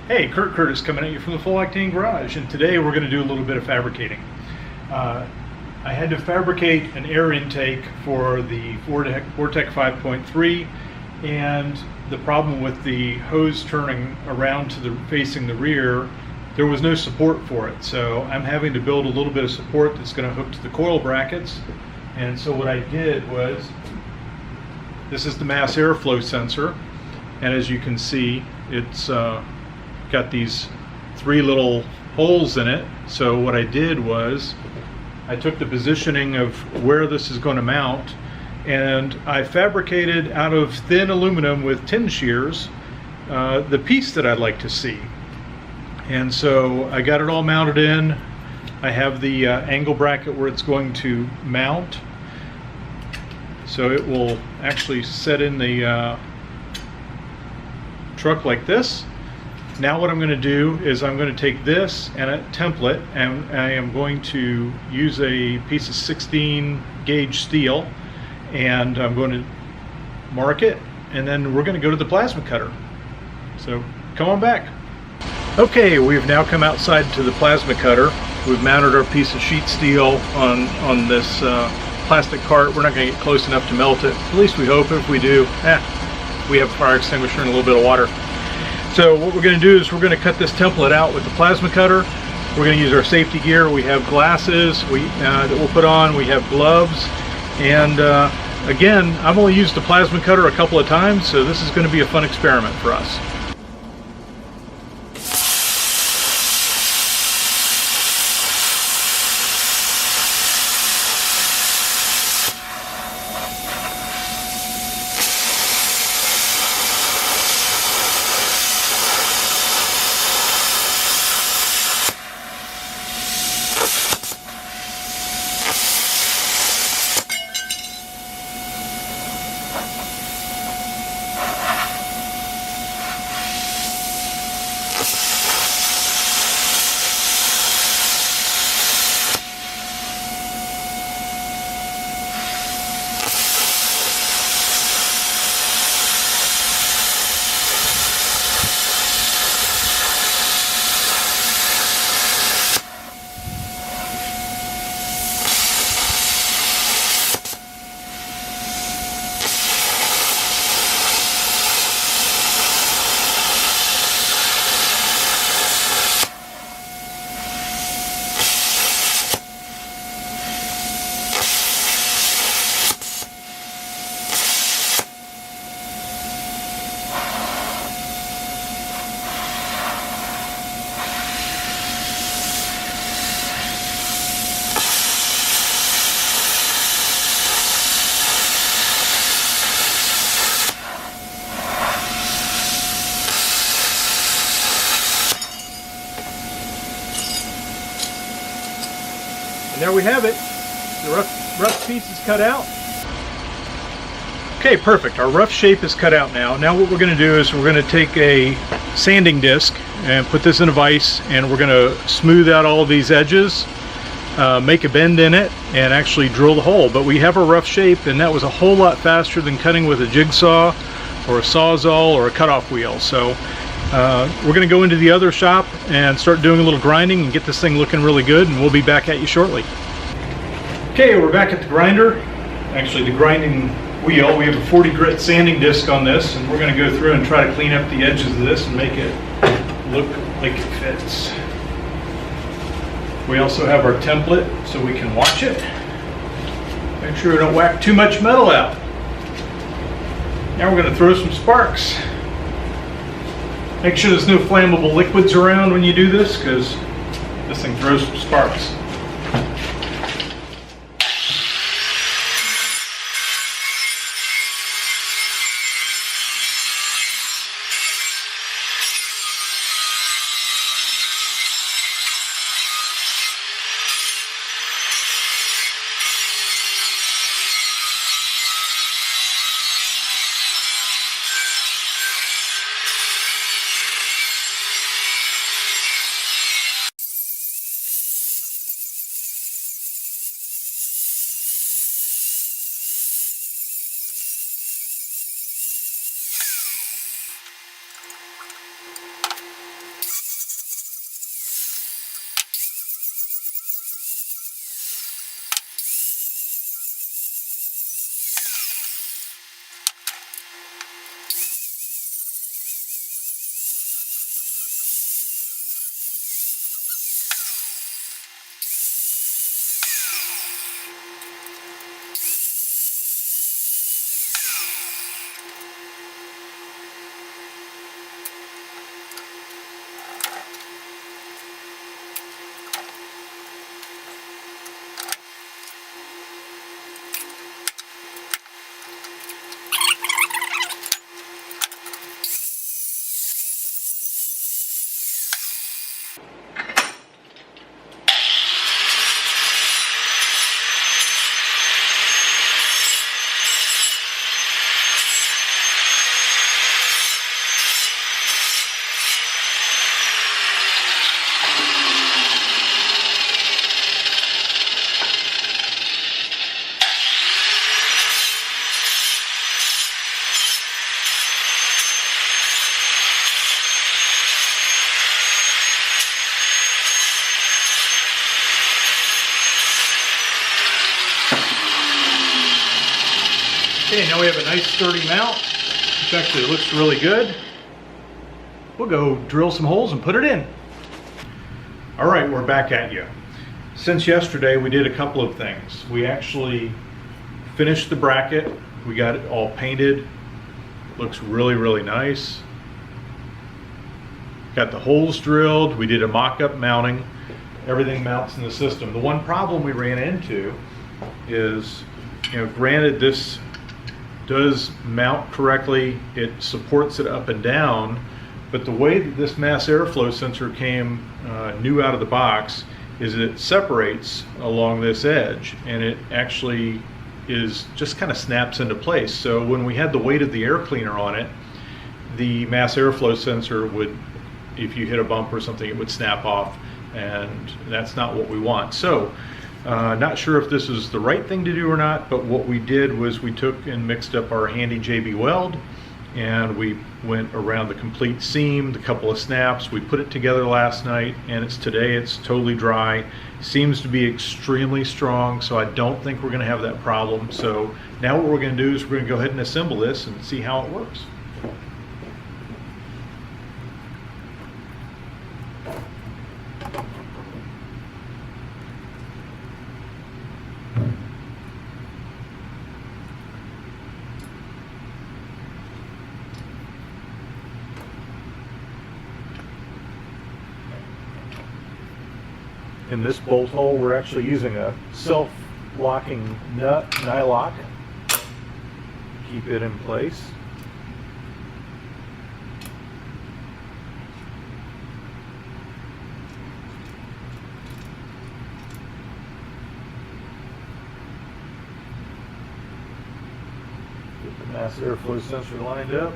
Hey, Kurt Curtis coming at you from the Full Octane Garage, and today we're going to do a little bit of fabricating. I had to fabricate an air intake for the Vortec 5.3, and the problem with the hose turning around to facing the rear, there was no support for it. So I'm having to build a little bit of support that's going to hook to the coil brackets. And so what I did was, this is the mass airflow sensor, and as you can see, it's got these three little holes in it. So what I did was I took the positioning of where this is going to mount, and I fabricated out of thin aluminum with tin shears the piece that I'd like to see. And so I got it all mounted in. I have the angle bracket where it's going to mount, so it will actually set in the truck like this. Now what I'm going to do is I'm going to take this and a template, and I am going to use a piece of 16 gauge steel, and I'm going to mark it, and then we're going to go to the plasma cutter. So come on back. Okay, we've now come outside to the plasma cutter. We've mounted our piece of sheet steel on this plastic cart. We're not going to get close enough to melt it. At least we hope. If we do, we have a fire extinguisher and a little bit of water. So what we're going to do is we're going to cut this template out with the plasma cutter. We're going to use our safety gear. We have glasses that we'll put on. We have gloves. And again, I've only used the plasma cutter a couple of times, so this is going to be a fun experiment for us. And there we have it. The rough piece is cut out. Okay, perfect. Our rough shape is cut out now. Now what we're going to do is we're going to take a sanding disc and put this in a vise, and we're going to smooth out all of these edges, make a bend in it, and actually drill the hole. But we have a rough shape, and that was a whole lot faster than cutting with a jigsaw or a sawzall or a cutoff wheel. So we're going to go into the other shop and start doing a little grinding and get this thing looking really good, and we'll be back at you shortly. Okay, we're back at the grinder. Actually, the grinding wheel. We have a 40 grit sanding disc on this, and we're going to go through and try to clean up the edges of this and make it look like it fits. We also have our template so we can watch it. Make sure we don't whack too much metal out. Now we're going to throw some sparks. Make sure there's no flammable liquids around when you do this, because this thing throws some sparks. Okay, now we have a nice sturdy mount, which actually looks really good. We'll go drill some holes and put it in. All right, we're back at you. Since yesterday, we did a couple of things. We actually finished the bracket. We got it all painted. Looks really, really nice. Got the holes drilled. We did a mock-up mounting. Everything mounts in the system. The one problem we ran into is, granted this does mount correctly, it supports it up and down, but the way that this mass airflow sensor came new out of the box is it separates along this edge, and it actually just kind of snaps into place. So when we had the weight of the air cleaner on it, the mass airflow sensor would, if you hit a bump or something, it would snap off, and that's not what we want. So not sure if this is the right thing to do or not, but what we did was we took and mixed up our handy JB weld, and we went around the complete seam, the couple of snaps. We put it together last night, and today it's totally dry. Seems to be extremely strong, so I don't think we're gonna have that problem. So now what we're gonna do is we're gonna go ahead and assemble this and see how it works. In this bolt hole, we're actually using a self-locking nut, nylock, to keep it in place. Get the mass airflow sensor lined up.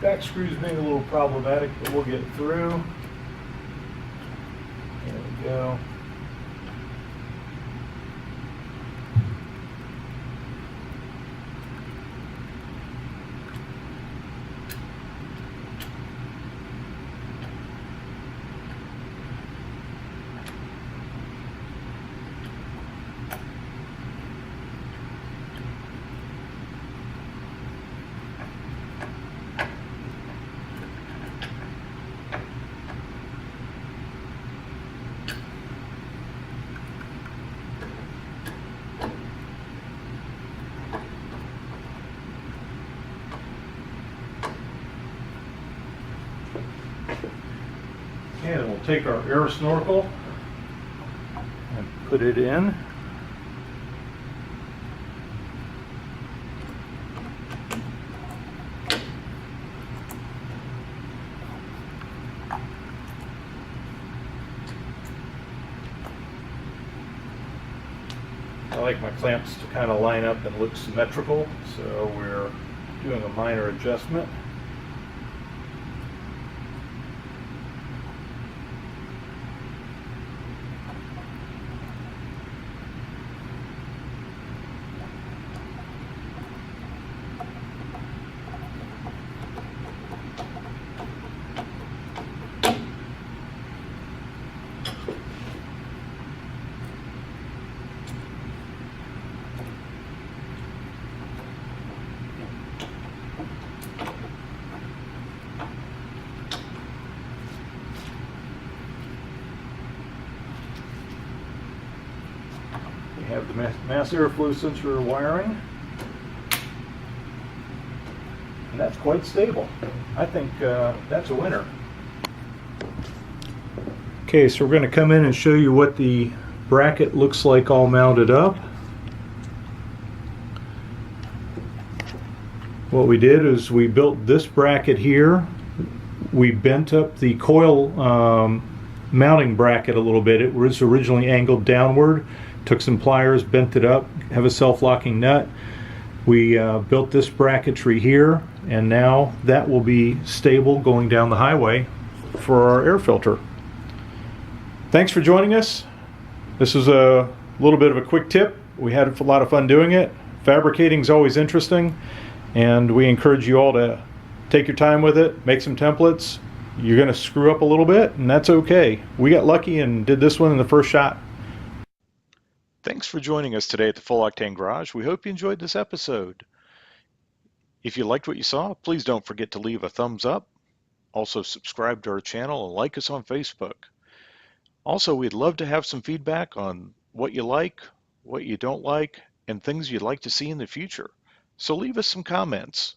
Back screws being a little problematic, but we'll get through. There we go. And we'll take our air snorkel and put it in. I like my clamps to kind of line up and look symmetrical, so we're doing a minor adjustment. Have the mass airflow sensor wiring. that's quite stable. I think that's a winner. Okay, so we're going to come in and show you what the bracket looks like all mounted up. What we did is we built this bracket here. We bent up the coil mounting bracket a little bit. It was originally angled downward. Took some pliers, bent it up, have a self-locking nut. We built this bracketry here, and now that will be stable going down the highway for our air filter. Thanks for joining us. This is a little bit of a quick tip. We had a lot of fun doing it. Fabricating is always interesting, and we encourage you all to take your time with it, make some templates. You're going to screw up a little bit, and that's okay. We got lucky and did this one in the first shot. Thanks for joining us today at the Full Octane Garage. We hope you enjoyed this episode. If you liked what you saw, please don't forget to leave a thumbs up. Also subscribe to our channel and like us on Facebook. Also, we'd love to have some feedback on what you like, what you don't like, and things you'd like to see in the future. So leave us some comments.